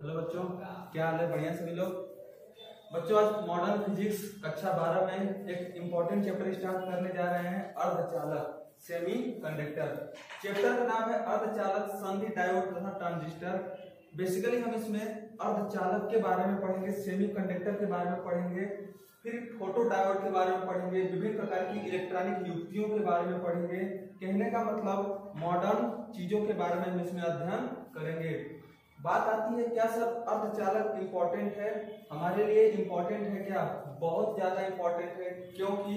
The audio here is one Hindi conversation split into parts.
हेलो बच्चों, क्या हाल है? बढ़िया सभी लोग। बच्चों, आज मॉडर्न फिजिक्स कक्षा 12 में एक इम्पोर्टेंट चैप्टर स्टार्ट करने जा रहे हैं, अर्धचालक सेमी कंडक्टर। चैप्टर का नाम है अर्धचालक, संधि, डायोड तथा ट्रांजिस्टर। बेसिकली हम इसमें अर्धचालक के बारे में पढ़ेंगे, सेमी कंडक्टर के बारे में पढ़ेंगे, फिर फोटो डायोड के बारे में पढ़ेंगे, विभिन्न प्रकार की इलेक्ट्रॉनिक युक्तियों के बारे में पढ़ेंगे। कहने का मतलब मॉडर्न चीजों के बारे में हम इसमें अध्ययन करेंगे। बात आती है क्या सर अर्धचालक इम्पोर्टेंट है? हमारे लिए इम्पोर्टेंट है क्या? बहुत ज्यादा इम्पोर्टेंट है, क्योंकि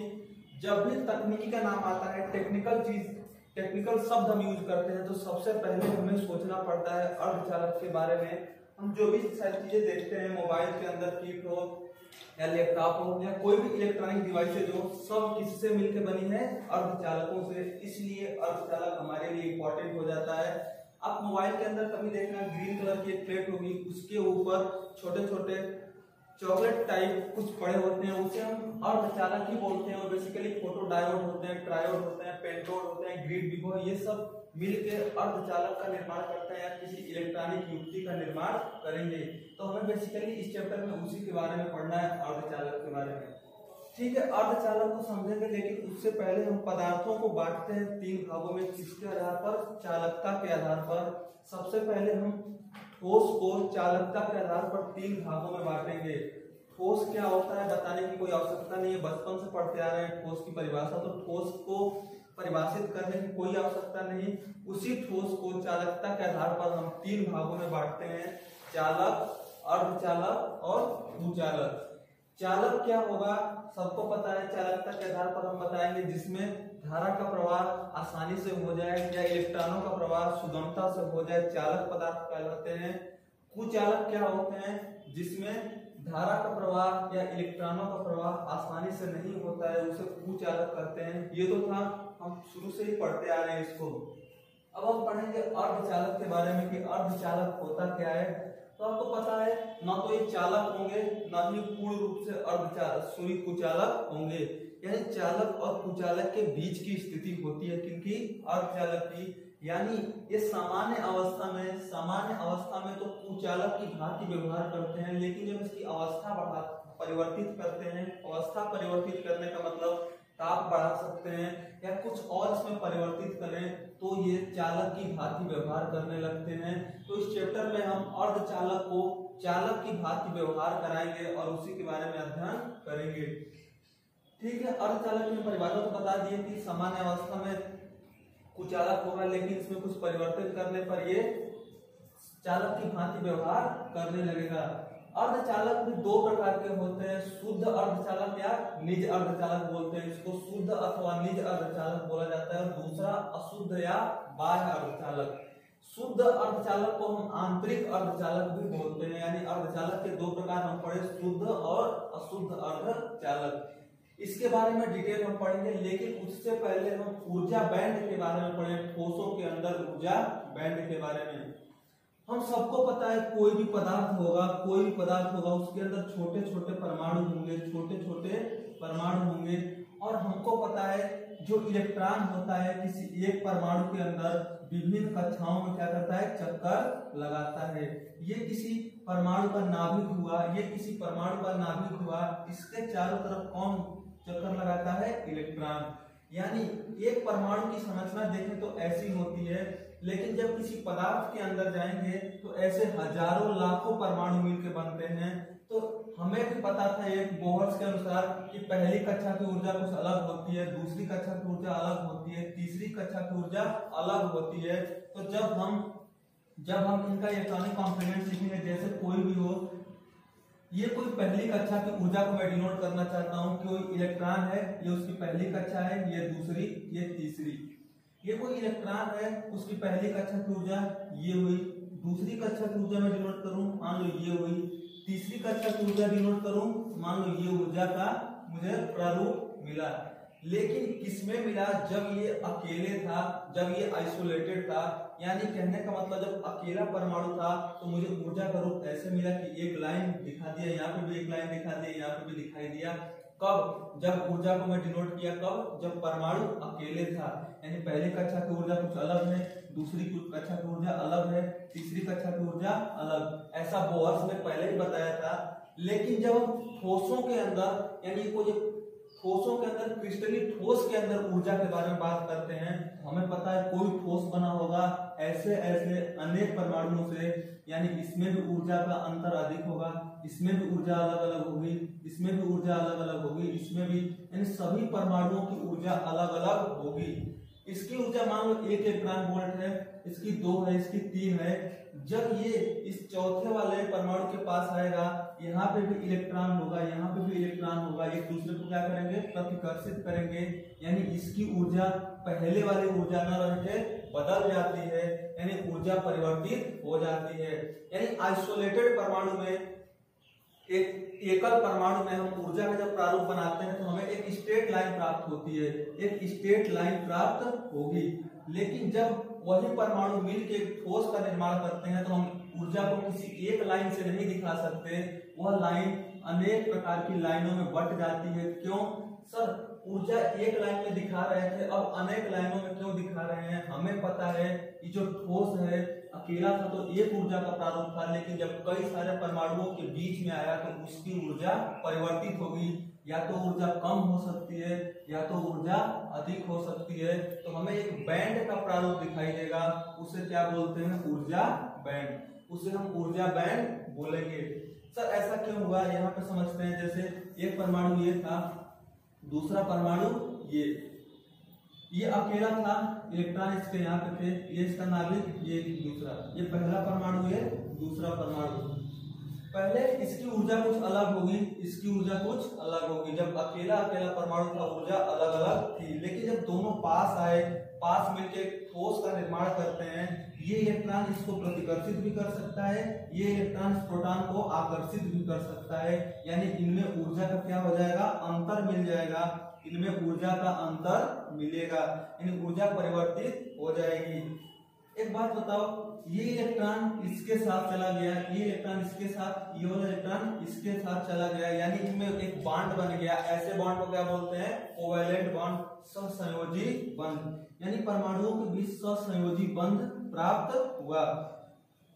जब भी तकनीकी का नाम आता है, टेक्निकल शब्द हम यूज करते हैं, तो सबसे पहले हमें सोचना पड़ता है अर्धचालक के बारे में। हम जो भी सारी चीजें देखते हैं, मोबाइल के अंदर कीट हो या लैपटॉप हो या कोई भी इलेक्ट्रॉनिक डिवाइसेज हो, सब किससे मिलकर बनी है? अर्धचालकों से। इसलिए अर्धचालक हमारे लिए इम्पोर्टेंट हो जाता है। आप मोबाइल के अंदर कभी देखना, ग्रीन कलर की एक प्लेट होगी, उसके ऊपर छोटे छोटे चॉकलेट टाइप कुछ पड़े होते हैं, उसे हम अर्धचालक ही बोलते हैं। और बेसिकली फोटो डायोड होते हैं, ट्रायोड होते हैं, पेंटोड होते हैं, ग्रिड विभव, ये सब मिलकर अर्धचालक का निर्माण करते हैं या किसी इलेक्ट्रॉनिक युक्ति का निर्माण करेंगे। तो हमें बेसिकली इस चैप्टर में उसी के बारे में पढ़ना है, अर्धचालक के बारे में। ठीक है, अर्धचालक को समझेंगे, लेकिन उससे पहले हम पदार्थों को बांटते हैं 3 भागों में। किसके आधार पर? चालकता के आधार पर। सबसे पहले हम ठोस को चालकता के आधार पर 3 भागों में बांटेंगे। ठोस क्या होता है बताने की कोई आवश्यकता नहीं है, बचपन से पढ़ते आ रहे हैं ठोस की परिभाषा, तो ठोस को परिभाषित करने की कोई आवश्यकता नहीं। उसी ठोस को चालकता के आधार पर हम 3 भागों में बांटते हैं, चालक, अर्धचालक और भूचालक। चालक क्या होगा सबको पता है, चालकता के आधार पर हम बताएंगे जिसमें धारा का प्रवाह आसानी से हो जाए या इलेक्ट्रॉनों का प्रवाह सुगमता से हो जाए, चालक पदार्थ कहलाते हैं। कुचालक क्या होते हैं? जिसमें धारा का प्रवाह या इलेक्ट्रॉनों का प्रवाह आसानी से नहीं होता है, उसे कुचालक कहते हैं। ये तो था, हम शुरू से ही पढ़ते आ रहे हैं इसको। अब हम पढ़ेंगे अर्धचालक के बारे में कि अर्धचालक होता क्या है। तो आपको पता है, ना तो ये चालक होंगे, ना ही पूर्ण रूप से अर्धचालक कुचालक होंगे। यानी चालक और कुचालक के बीच की स्थिति होती है, क्योंकि अर्धचालक की, यानी ये सामान्य अवस्था में तो कुचालक की भांति व्यवहार करते हैं, लेकिन जब इसकी अवस्था परिवर्तित करते हैं, अवस्था परिवर्तित करने का मतलब ताप बढ़ा सकते हैं या कुछ और इसमें परिवर्तित करें, तो ये चालक की भांति व्यवहार करने लगते हैं। तो इस चैप्टर में हम अर्धचालक को चालक की भांति व्यवहार कराएंगे और उसी के बारे में अध्ययन करेंगे। ठीक है, अर्धचालक की परिभाषा तो बता दिए कि सामान्य अवस्था में कुचालक होगा, लेकिन इसमें कुछ परिवर्तित करने पर ये चालक की भांति व्यवहार करने लगेगा। अर्धचालक भी 2 प्रकार के होते हैं, शुद्ध अर्धचालक या निज अर्धचालक बोलते हैं इसको। शुद्ध अथवा निज अर्धचालक बोला जाता है। और दूसरा अशुद्ध या बाह्य अर्धचालक। शुद्ध अर्धचालक को हम आंतरिक अर्धचालक भी बोलते हैं। यानी अर्धचालक के 2 प्रकार हम पढ़े, शुद्ध और अशुद्ध अर्धचालक। इसके बारे में डिटेल हम पढ़ेंगे, लेकिन उससे पहले हम ऊर्जा बैंड के बारे में पढ़ें, ठोसों के अंदर ऊर्जा बैंड के बारे में। हम सबको पता है कोई भी पदार्थ होगा उसके अंदर छोटे छोटे परमाणु होंगे, और हमको पता है जो इलेक्ट्रॉन होता है किसी एक परमाणु के अंदर विभिन्न कक्षाओं में क्या करता है? चक्कर लगाता है। ये किसी परमाणु का नाभिक हुआ, इसके चारों तरफ कौन चक्कर लगाता है? इलेक्ट्रॉन। यानी एक परमाणु की संरचना देखें तो ऐसी होती है, लेकिन जब किसी पदार्थ के अंदर जाएंगे तो ऐसे हजारों लाखों परमाणु मिलकर बनते हैं। तो हमें भी पता था एक बोहर्स के अनुसार कि पहली कक्षा की ऊर्जा कुछ अलग होती है, दूसरी कक्षा की ऊर्जा अलग होती है, तीसरी कक्षा की ऊर्जा अलग होती है। तो जब हम इनका इलेक्ट्रॉनिक कॉम्पोनेंट सीखेंगे, जैसे कोई भी हो, ये कोई पहली कक्षा की ऊर्जा को मैं डिनोट करना चाहता हूँ कि कोई इलेक्ट्रॉन है, ये उसकी पहली कक्षा है, ये दूसरी, ये तीसरी। ये कोई इलेक्ट्रॉन है, उसकी पहली कक्षा की ऊर्जा ये हुई, दूसरी कक्षा की ऊर्जा में डिनोट करूं, मान लो ये हुई, तीसरी कक्षा की ऊर्जा डिनोट करूं, मान लो ये ऊर्जा का मुझे प्रारूप मिला। लेकिन किसमें मिला? जब ये अकेले था, जब ये आइसोलेटेड था। यानी कहने का मतलब जब अकेला परमाणु था तो मुझे ऊर्जा का रूप ऐसे मिला कि एक लाइन दिखा दिया, यहाँ पे भी एक लाइन दिखा दिया, यहाँ पे भी दिखाई दिया। कब? जब ऊर्जा को मैं डिनोट किया कब? जब परमाणु अकेले था, यानी पहली कक्षा की ऊर्जा कुछ अलग है, दूसरी कक्षा की ऊर्जा अलग है, तीसरी कक्षा की ऊर्जा अलग, ऐसा बोहर्स ने पहले ही बताया था। लेकिन जब हम ठोसों के अंदर, यानी कोई ठोसों के अंदर, क्रिस्टली ठोस के अंदर ऊर्जा के बारे में बात करते हैं, हमें पता है कोई ठोस बना होगा ऐसे ऐसे अनेक परमाणुओं से, यानी इसमें भी ऊर्जा का अंतर अधिक होगा, इसमें भी ऊर्जा अलग अलग होगी, इसमें भी ऊर्जा अलग अलग होगी, इसमें भी, यानी सभी परमाणुओं की ऊर्जा अलग अलग होगी। इसकी ऊर्जा मान लो 1 इलेक्ट्रॉन वोल्ट है, इसकी 2 है, इसकी 3 है। जब ये इस चौथे वाले परमाणु के पास आएगा, यहाँ पे भी इलेक्ट्रॉन होगा, यहाँ पे भी इलेक्ट्रॉन होगा, एक दूसरे को क्या करेंगे? प्रतिकर्षित करेंगे, यानी इसकी ऊर्जा पहले वाली ऊर्जा न रह के बदल जाती है, यानी ऊर्जा परिवर्तित हो जाती है। यानी आइसोलेटेड परमाणु में, एक एकल परमाणु में हम ऊर्जा का जब प्रारूप बनाते हैं तो हमें एक स्ट्रेट लाइन प्राप्त होती है, एक स्ट्रेट लाइन प्राप्त होगी। लेकिन जब वही परमाणु मिलकर ठोस का निर्माण करते हैं तो हम ऊर्जा को किसी एक लाइन से नहीं दिखा सकते, वह लाइन अनेक प्रकार की लाइनों में बंट जाती है। क्यों सर? ऊर्जा एक लाइन में दिखा रहे थे, अब अनेक लाइनों में क्यों दिखा रहे हैं? हमें पता है कि जो ठोस है अकेला था तो एक ऊर्जा का प्रारूप था, लेकिन जब कई सारे परमाणुओं के बीच में आया तो उसकी ऊर्जा परिवर्तित होगी, या तो ऊर्जा कम हो सकती है या तो ऊर्जा अधिक हो सकती है। तो हमें एक बैंड का प्रारूप दिखाई देगा, उसे क्या बोलते हैं? ऊर्जा बैंड, उसे हम ऊर्जा बैंड बोलेंगे। सर ऐसा क्यों हुआ? यहाँ पे समझते हैं। जैसे एक परमाणु ये था, दूसरा परमाणु ये अकेला था, इलेक्ट्रॉन इसके यहाँ पे थे, ये इसका नाभिक, ये दूसरा, ये पहला परमाणु, ये दूसरा परमाणु। पहले इसकी ऊर्जा कुछ अलग होगी, इसकी ऊर्जा कुछ अलग होगी। जब अकेला अकेला परमाणु था ऊर्जा अलग अलग थी, लेकिन जब दोनों पास आए, पास मिलके ठोस का निर्माण करते हैं, ये इलेक्ट्रॉन इसको प्रतिकर्षित भी कर सकता है, ये इलेक्ट्रॉन इस प्रोटॉन को आकर्षित भी कर सकता है, यानी इनमें ऊर्जा का क्या हो जाएगा? अंतर मिल जाएगा, इनमें ऊर्जा का अंतर मिलेगा, यानी ऊर्जा परिवर्तित हो जाएगी। एक बात बताओ, ये इलेक्ट्रॉन इसके साथ चला गया, ये इलेक्ट्रॉन इसके साथ, ये वाला इलेक्ट्रॉन इसके साथ चला गया, यानी इनमें एक बॉन्ड बन गया। ऐसे बॉन्ड को क्या बोलते हैं? कोवैलेंट बॉन्ड, सहसंयोजी बंध, यानी परमाणुओं के बीच सहसंयोजी बंध प्राप्त हुआ।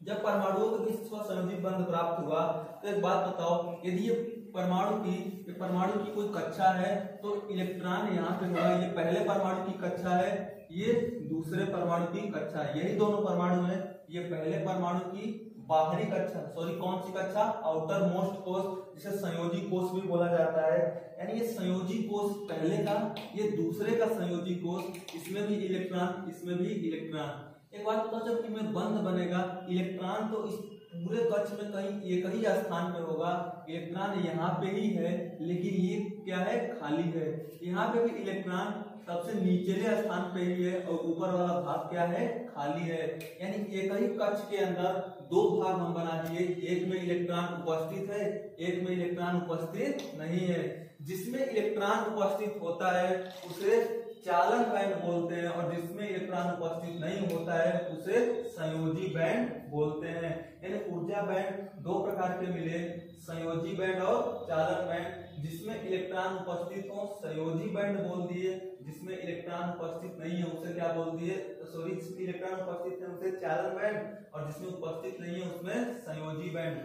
जब परमाणुओं के बीच सहसंयोजी बंध प्राप्त हुआ तो एक बात बताओ, यदि ये परमाणु की कोई कक्षा है तो इलेक्ट्रॉन यहाँ पे होगा, ये पहले परमाणु की कक्षा है, ये दूसरे परमाणु की कक्षा है, यही दोनों परमाणु है, ये पहले परमाणु की बाहरी कक्षा, सॉरी कौन सी कक्षा? आउटर मोस्ट कोष, जिसे संयोजी कोष भी बोला जाता है। यानी ये संयोजी कोष पहले का, ये दूसरे का संयोजी कोष, इसमें भी इलेक्ट्रॉन, इसमें भी इलेक्ट्रॉन। एक बात बताओ, जब इनमें बंध बनेगा, इलेक्ट्रॉन तो इस पूरे कक्ष में कहीं एक ही स्थान पे होगा, इलेक्ट्रॉन यहाँ पे ही है, लेकिन ये क्या है? खाली है। यहाँ पे भी इलेक्ट्रॉन सबसे निचले स्थान पे ही है और ऊपर वाला भाग क्या है? खाली है। यानी एक ही कक्ष के अंदर दो भाग हम बना दिए, एक में इलेक्ट्रॉन उपस्थित है, एक में इलेक्ट्रॉन उपस्थित नहीं है। जिसमें इलेक्ट्रॉन उपस्थित होता है उसे चालन बैंड बोलते हैं, और जिसमें इलेक्ट्रॉन उपस्थित नहीं होता है उसे संयोजी बैंड बोलते हैं। यानी ऊर्जा बैंड दो प्रकार के मिले, संयोजी बैंड और चालन बैंड। जिसमें इलेक्ट्रॉन उपस्थित हो संयोजी बैंड बोल दिए, जिसमें इलेक्ट्रॉन उपस्थित नहीं है उसे क्या बोल दिए? सॉरी, जिसमें इलेक्ट्रॉन उपस्थित है उसे चालन बैंड, और जिसमें उपस्थित नहीं है उसमें संयोजी बैंड।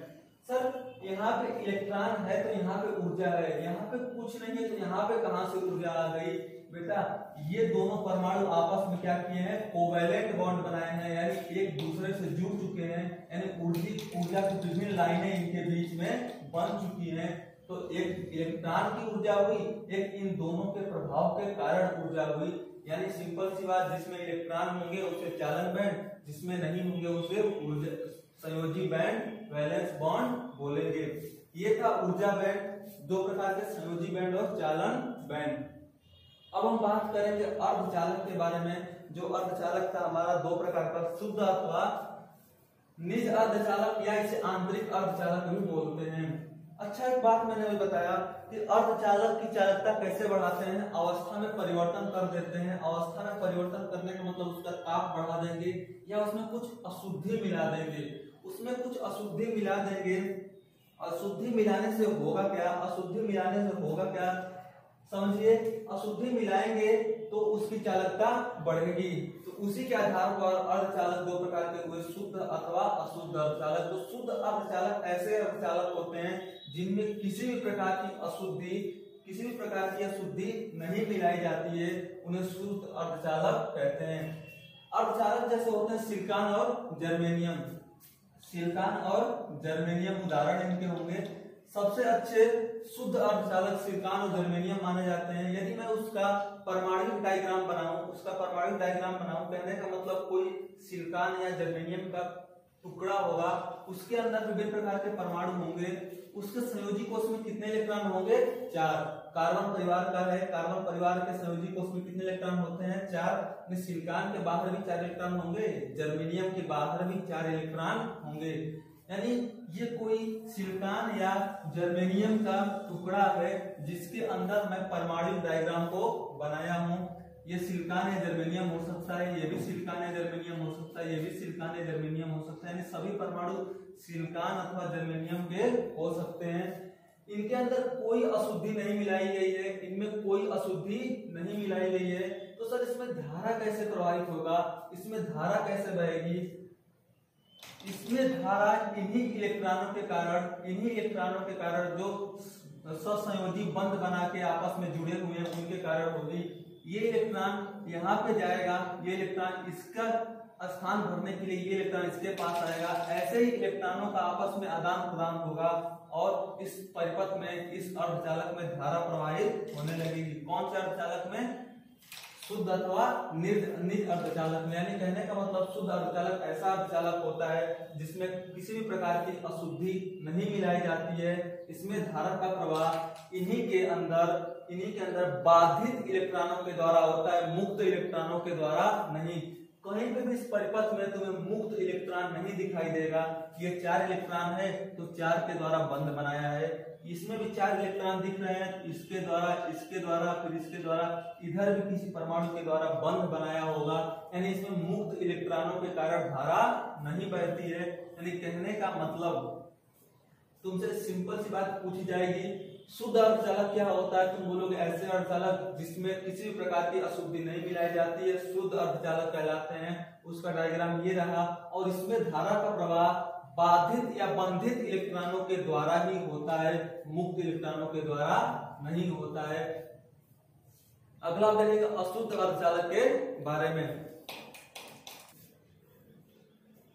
सर यहाँ पे इलेक्ट्रॉन है तो यहाँ पे ऊर्जा है, यहाँ पे कुछ नहीं है तो यहाँ पे कहाँ से ऊर्जा आ गई? बेटा ये दोनों परमाणु आपस में क्या किए हैं? कोवैलेंट बॉन्ड बनाए हैं, यानी एक दूसरे से जुड़ चुके हैं, यानी ऊर्जा की विभिन्न लाइनें इनके बीच में बन चुकी हैं। तो एक इलेक्ट्रॉन की ऊर्जा हुई, एक इन दोनों के प्रभाव के कारण ऊर्जा हुई। यानी सिंपल सी बात, जिसमें इलेक्ट्रॉन होंगे उसे चालन बैंड, जिसमें नहीं होंगे उसे ऊर्जा संयोजी बैंड, वैलेंस बॉन्ड बोलेंगे। ये था ऊर्जा बैंड, दो प्रकार के संयोजी बैंड और चालन बैंड। अब हम बात करेंगे अर्धचालक के बारे में। जो अर्धचालक था हमारा दो प्रकार का, शुद्ध अथवा निज अर्धचालक, या इसे आंतरिक अर्धचालक भी बोलते हैं। अच्छा, एक बात मैंने अभी बताया कि अर्धचालक की चालकता कैसे बढ़ाते हैं? अवस्था में परिवर्तन कर देते हैं। अवस्था में परिवर्तन करने का मतलब उसका ताप बढ़ा देंगे या उसमें कुछ अशुद्धि मिला देंगे। उसमें कुछ अशुद्धि मिला देंगे अशुद्धि मिलाने से होगा क्या, अशुद्धि मिलाने से होगा क्या, समझिए। अशुद्धि मिलाएंगे तो उसकी चालकता बढ़ेगी। तो उसी के आधार पर अर्धचालक दो प्रकार के हुए, शुद्ध अथवा अशुद्ध अर्धचालक। तो शुद्ध अर्धचालक ऐसे अर्धचालक होते हैं जिनमें किसी भी प्रकार की अशुद्धि नहीं मिलाई जाती है, उन्हें शुद्ध अर्धचालक कहते हैं। अर्धचालक जैसे होते हैं सिलिकॉन और जर्मेनियम। सिलिकॉन और जर्मेनियम उदाहरण इनके होंगे। सबसे अच्छे शुद्ध अर्धचालक सिलिकॉन और जर्मेनियम माने जाते हैं। यदि मैं उसका परमाणु डायग्राम बनाऊं, कहने का मतलब कोई सिलिकॉन या जर्मेनियम का टुकड़ा होगा, उसके अंदर विभिन्न प्रकार के परमाणु होंगे, उसके संयोजी कोष में कितने इलेक्ट्रॉन होंगे, 4। कार्बन परिवार का है, कार्बन परिवार के संयोजी कोष में कितने इलेक्ट्रॉन होते हैं, 4। सिलिकॉन के बाहर भी 4 इलेक्ट्रॉन होंगे, जर्मेनियम के बाहर भी 4 इलेक्ट्रॉन होंगे। यानी ये कोई सिलिकॉन या जर्मेनियम का टुकड़ा है जिसके अंदर मैं परमाणु डायग्राम को बनाया हूं। ये सिलिकॉन या जर्मेनियम हो सकता है, ये भी सिलिकॉन या जर्मेनियम हो सकता है, ये भी सिलिकॉन या जर्मेनियम हो सकता है। यानी सभी परमाणु सिलिकॉन अथवा जर्मेनियम के हो सकते हैं। इनके अंदर कोई अशुद्धि नहीं मिलाई गई है, इनमें कोई अशुद्धि नहीं मिलाई गई है। तो सर इसमें धारा कैसे प्रवाहित होगा, इसमें धारा कैसे बहेगी? इसमें धारा इन्हीं इलेक्ट्रॉनों के कारण जो ससंयोजी बंध बना के आपस में जुड़े हुए हैं उनके कारण होगी। ये इलेक्ट्रॉन यहाँ पे जाएगा, ये इलेक्ट्रॉन इसका स्थान भरने के लिए ये इलेक्ट्रॉन इसके पास आएगा। ऐसे ही इलेक्ट्रॉनों का आपस में आदान प्रदान होगा और इस परिपथ में, इस अर्धचालक में धारा प्रवाहित होने लगेगी। कौन से अर्धचालक में? शुद्ध अथवा निज अर्धचालक में। यानी कहने का मतलब शुद्ध अर्धचालक ऐसा अर्धचालक होता है जिसमें किसी भी प्रकार की अशुद्धि नहीं मिलाई जाती है। इसमें धारा का प्रवाह इन्हीं के अंदर बाधित इलेक्ट्रॉनों के द्वारा होता है, मुक्त इलेक्ट्रॉनों के द्वारा नहीं। कहीं पे भी इस परिपथ में तुम्हें मुक्त इलेक्ट्रॉन नहीं दिखाई देगा। ये 4 इलेक्ट्रॉन है तो 4 के द्वारा बंध बनाया है। इसमें भी 4 इलेक्ट्रॉन दिख रहे हैं, इसके द्वारा, इसके द्वारा, फिर इसके द्वारा, इधर भी किसी परमाणु के द्वारा बंध बनाया होगा। यानी इसमें मुक्त इलेक्ट्रॉनों के कारण धारा नहीं बहती है। यानी कहने का मतलब तुमसे सिंपल सी बात पूछी जाएगी, शुद्ध अर्धचालक क्या होता है? तुम बोलोगे ऐसे अर्धचालक जिसमें किसी भी प्रकार की अशुद्धि नहीं मिलाई जाती है, शुद्ध अर्धचालक कहलाते हैं। उसका डायग्राम ये रहा। और इसमें धारा का प्रवाह बाधित या बंधित इलेक्ट्रॉनों के द्वारा ही होता है, मुक्त इलेक्ट्रॉनों के द्वारा नहीं होता है। अगला करेंगे अशुद्ध अर्धचालक के बारे में।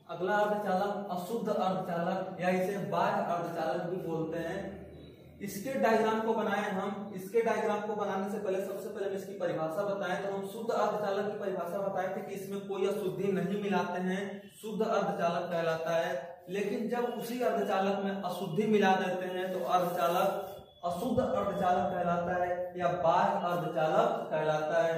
अगला अर्धचालक अशुद्ध अर्धचालक या इसे बाह्य अर्धचालक भी बोलते हैं। इसके डायग्राम को बनाए हम। इसके डायग्राम को बनाने से पहले सबसे पहले इसकी परिभाषा बताएं तो हम शुद्ध अर्धचालक की परिभाषा बताए थे कि इसमें कोई अशुद्धि नहीं मिलाते हैं, शुद्ध अर्धचालक कहलाता है। लेकिन जब उसी अर्धचालक में अशुद्धि मिला देते हैं तो अर्धचालक अशुद्ध अर्धचालक कहलाता है या बाह्य अर्धचालक कहलाता है।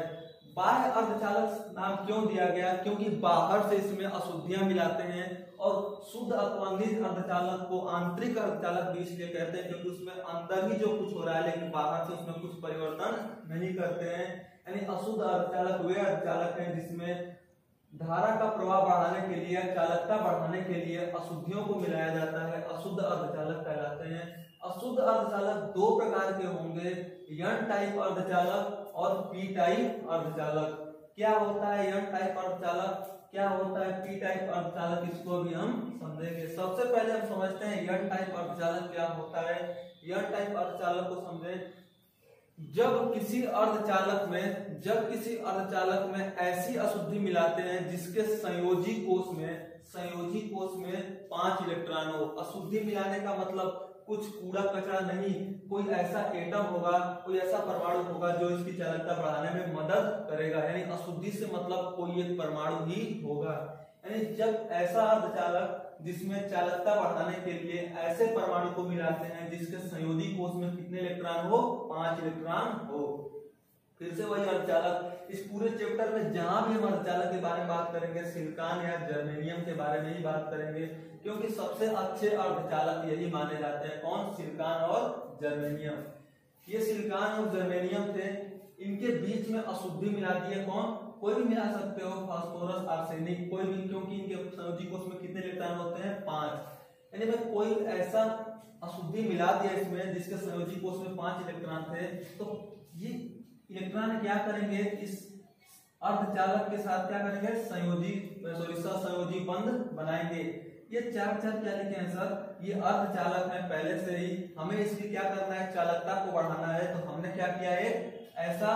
बाह्य अर्धचालक नाम क्यों दिया गया? क्योंकि बाहर से इसमें अशुद्धियां मिलाते हैं। और शुद्ध अथवा निज अर्धचालक को आंतरिक अर्धचालक भी इसलिए कहते हैं क्योंकि उसमें अंदर ही जो कुछ हो रहा है लेकिन बाहर से उसमें कुछ परिवर्तन नहीं करते हैं। यानी अशुद्ध अर्धचालक वे अर्धचालक हैं जिसमें धारा का प्रवाह बढ़ाने के लिए, चालकता बढ़ाने के लिए अशुद्धियों को मिलाया जाता है, अशुद्ध अर्धचालक कहलाते हैं। अशुद्ध अर्धचालक 2 प्रकार के होंगे, एन टाइप अर्धचालक और पी टाइप अर्धचालक। क्या होता है एन टाइप अर्धचालक, क्या होता है पी टाइप अर्धचालक, इसको भी हम समझेंगे। सबसे पहले हम समझते हैं एन टाइप अर्धचालक क्या होता है। एन टाइप अर्धचालक को समझें। जब किसी अर्धचालक में ऐसी अशुद्धि मिलाते हैं जिसके संयोजी कोष में 5 इलेक्ट्रॉन हो। अशुद्धि मिलाने का मतलब कुछ कूड़ा कचरा नहीं, कोई ऐसा एटम होगा, कोई ऐसा परमाणु होगा जो इसकी चालकता बढ़ाने में मदद करेगा। यानी अशुद्धि से मतलब कोई एक परमाणु ही होगा। यानी जब ऐसा अर्धचालक जिसमें चालकता बढ़ाने के लिए ऐसे परमाणु को मिलाते हैं जिसके संयोजी कोष में कितने इलेक्ट्रॉन हो, 5 इलेक्ट्रॉन हो। फिर से वही अर्धचालक, इस पूरे चैप्टर में जहां भी हम अर्धचालक के बारे में बात करेंगे सिलिकॉन या जर्मेनियम के बारे में ही बात करेंगे क्योंकि सबसे अच्छे अर्धचालक यही माने जाते हैं। कौन? सिलिकॉन और जर्मेनियम। ये सिलिकॉन और जर्मेनियम थे, इनके बीच में अशुद्धि मिला दी है। कौन? कोई भी मिला सकते हो, फास्फोरस, आर्सेनिक, कोई भी, क्योंकि इनके संयोजी कोष में कितने इलेक्ट्रॉन होते हैं? 5। यानी मैं कोई ऐसा अशुद्धि मिला दिया इसमें जिसके संयोजी कोष में 5 इलेक्ट्रॉन थे, तो ये इलेक्ट्रॉन क्या करेंगे, इस अर्धचालक के साथ क्या करेंगे, सहसंयोजी बंध बनाएंगे। ये चार क्या लिखे हैं सर, ये अर्धचालक है पहले से ही, हमें इसकी क्या करना है, चालकता को बढ़ाना है। तो हमने क्या किया है, ऐसा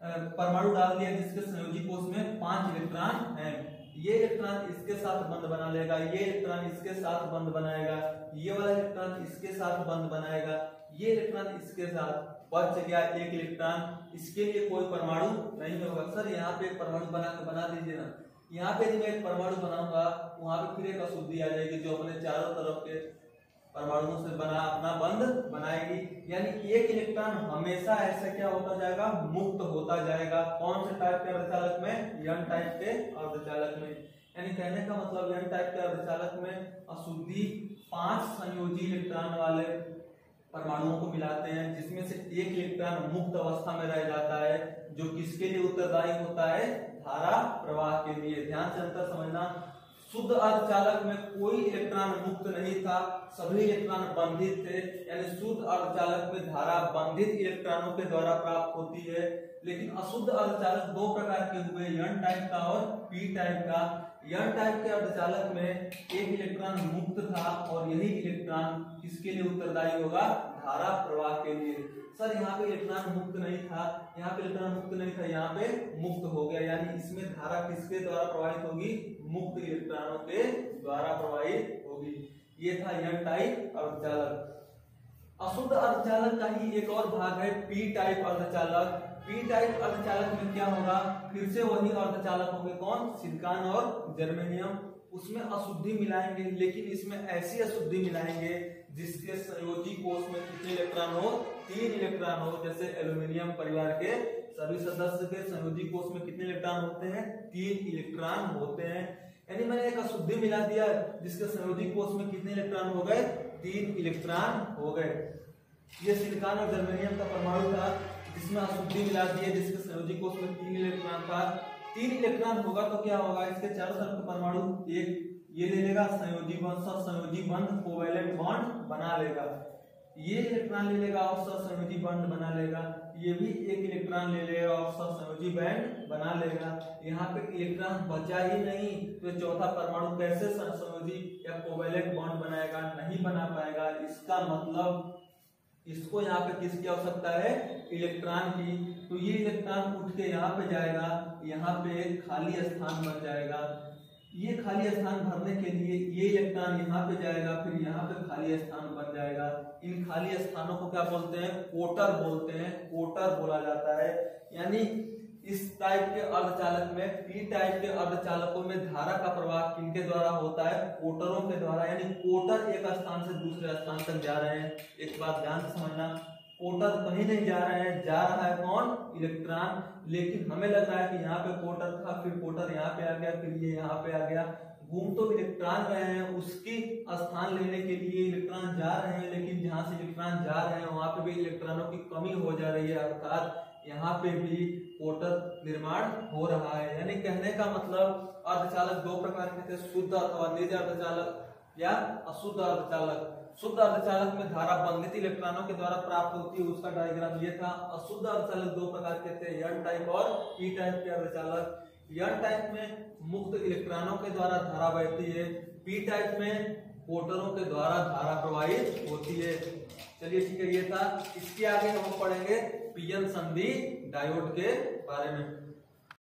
परमाणु डाल दिया जिसके संयोजी कोष में 5 इलेक्ट्रॉन हैं। ये इलेक्ट्रॉन इसके साथ बंध बना लेगा, ये इलेक्ट्रॉन इसके साथ बंध बनाएगा, ये वाला इलेक्ट्रॉन इसके साथ बंध बनाएगा, ये इलेक्ट्रॉन इसके साथ, बच गया एक इलेक्ट्रॉन। इसके लिए कोई परमाणु नहीं होगा। सर यहाँ पे एक परमाणु बना दीजिए ना, यहाँ पे मैं एक परमाणु बनाऊंगा, वहां पे फिर एक अशुद्धि आ जाएगी जो अपने चारों तरफ के परमाणुओं से बना अपना बंध बनाएगी। यानी एक इलेक्ट्रॉन हमेशा ऐसा क्या होता जाएगा, मुक्त होता जाएगा। कौन से टाइप के अर्धचालक में, एन टाइप के अर्धचालक में। यानी कहने का मतलब एन टाइप के अर्धचालक में अशुद्धि 5 संयोजी इलेक्ट्रॉन वाले परमाणुओं को मिलाते हैं, जिसमें से एक इलेक्ट्रॉन मुक्त अवस्था में रह जाता है, जो किसके लिए उत्तरदायी होता है, धारा प्रवाह के लिए। ध्यान से अंतर समझना, शुद्ध अर्धचालक में कोई इलेक्ट्रॉन मुक्त नहीं था, सभी इलेक्ट्रॉन बंधित थे। यानी शुद्ध अर्धचालक में धारा बंधित इलेक्ट्रॉनों के द्वारा प्राप्त होती है। लेकिन अशुद्ध अर्धचालक 2 प्रकार के हुए, एन टाइप का और पी टाइप का। एन टाइप के अर्धचालक में एक इलेक्ट्रॉन मुक्त था और यही इलेक्ट्रॉन किसके लिए उत्तरदायी होगा, धारा प्रवाह के लिए। सर यहाँ पे इलेक्ट्रॉन मुक्त नहीं था, यहाँ पे इलेक्ट्रॉन मुक्त नहीं था, यहाँ पे मुक्त हो गया। यानी इसमें धारा किसके द्वारा प्रवाहित होगी, मुक्त इलेक्ट्रॉनों के द्वारा प्रवाहित होगी। ये था एन टाइप अर्धचालक। अशुद्ध अर्धचालक का ही एक और भाग है पी टाइप अर्धचालक। पी टाइप अर्धचालक में क्या होगा, फिर से वही अर्धचालक होंगे, कौन, सिलिकॉन और जर्मेनियम। उसमें अशुद्धि मिलाएंगे, लेकिन इसमें ऐसी अशुद्धि मिलाएंगे जिसके संयोजी कोष में कितने इलेक्ट्रॉन हो, 3 इलेक्ट्रॉन हो। जैसे एल्यूमिनियम परिवार के सभी सदस्य के संयोजी कोष में कितने इलेक्ट्रॉन होते हैं, 3 इलेक्ट्रॉन होते हैं। यानी मैंने एक अशुद्धि मिला दिया जिसके संयोजी कोष में कितने इलेक्ट्रॉन हो गए, 3 इलेक्ट्रॉन हो गए। ये सिलिकॉन और जर्मेनियम का परमाणु था जिसमें अशुद्धि मिला दी है, जिसके संयोजी कोष में 3 इलेक्ट्रॉन था। 3 इलेक्ट्रॉन होगा तो क्या होगा, इसके चारों तरफ के परमाणु एक ये ले लेगा, संयोजी बंध कोवैलेंट बॉन्ड बना लेगा। ये इलेक्ट्रॉन ले लेगा और सहसंयोजी बॉन्ड बना लेगा। ये भी एक इलेक्ट्रॉन ले लेगा और सहसंयोजी बॉन्ड बना लेगा। यहाँ पे इलेक्ट्रॉन बचा ही नहीं, तो चौथा परमाणु कैसे सहसंयोजी या कोवैलेंट बॉन्ड बनाएगा, नहीं बना पाएगा। इसका मतलब इसको यहाँ पे किसकी आवश्यकता है, इलेक्ट्रॉन की। तो ये इलेक्ट्रॉन उठ के यहाँ पे जाएगा, यहाँ पे एक खाली स्थान बन जाएगा। ये खाली स्थान भरने के लिए ये इलेक्ट्रॉन यहाँ पे जाएगा, फिर यहाँ पे खाली स्थान बन जाएगा। इन खाली स्थानों को क्या बोलते हैं, कोटर बोलते हैं, कोटर बोला जाता है। यानी इस टाइप के अर्धचालक में, पी टाइप के अर्धचालकों में धारा का प्रवाह किनके द्वारा होता है, कोटरों के द्वारा। यानी कोटर एक स्थान से दूसरे स्थान तक जा रहे हैं। एक बात ध्यान से समझना, कोटर कहीं नहीं जा रहे हैं, जा रहा है कौन, इलेक्ट्रॉन। लेकिन हमें लग रहा है कि यहाँ पे कोटर था, फिर कोटर यहाँ पे आ गया, फिर ये यहाँ पे आ गया। घूम तो इलेक्ट्रॉन रहे हैं, उसकी स्थान लेने के लिए इलेक्ट्रॉन जा रहे हैं, लेकिन जहाँ से इलेक्ट्रॉन जा रहे हैं वहां पे भी इलेक्ट्रॉनों की कमी हो जा रही है, अर्थात यहाँ पे भी कोटर निर्माण हो रहा है। यानी कहने का मतलब अर्धचालक 2 प्रकार के थे, शुद्ध अथवा निज अर्धचालक या अशुद्ध अर्धचालक। शुद्ध अर्धचालक में धारा बंधित इलेक्ट्रॉनों के द्वारा प्राप्त होती है, उसका डायग्राम ये था। अशुद्ध अर्धचालक 2 प्रकार के थे, एन टाइप और पी टाइप के अर्धचालक। एन टाइप में मुक्त इलेक्ट्रॉनों के द्वारा धारा बहती है, पी टाइप में कोटरों के द्वारा धारा प्रवाहित होती है। चलिए ठीक है, ये था। इसके आगे हम पढ़ेंगे पीएन संधि डायोड के बारे में।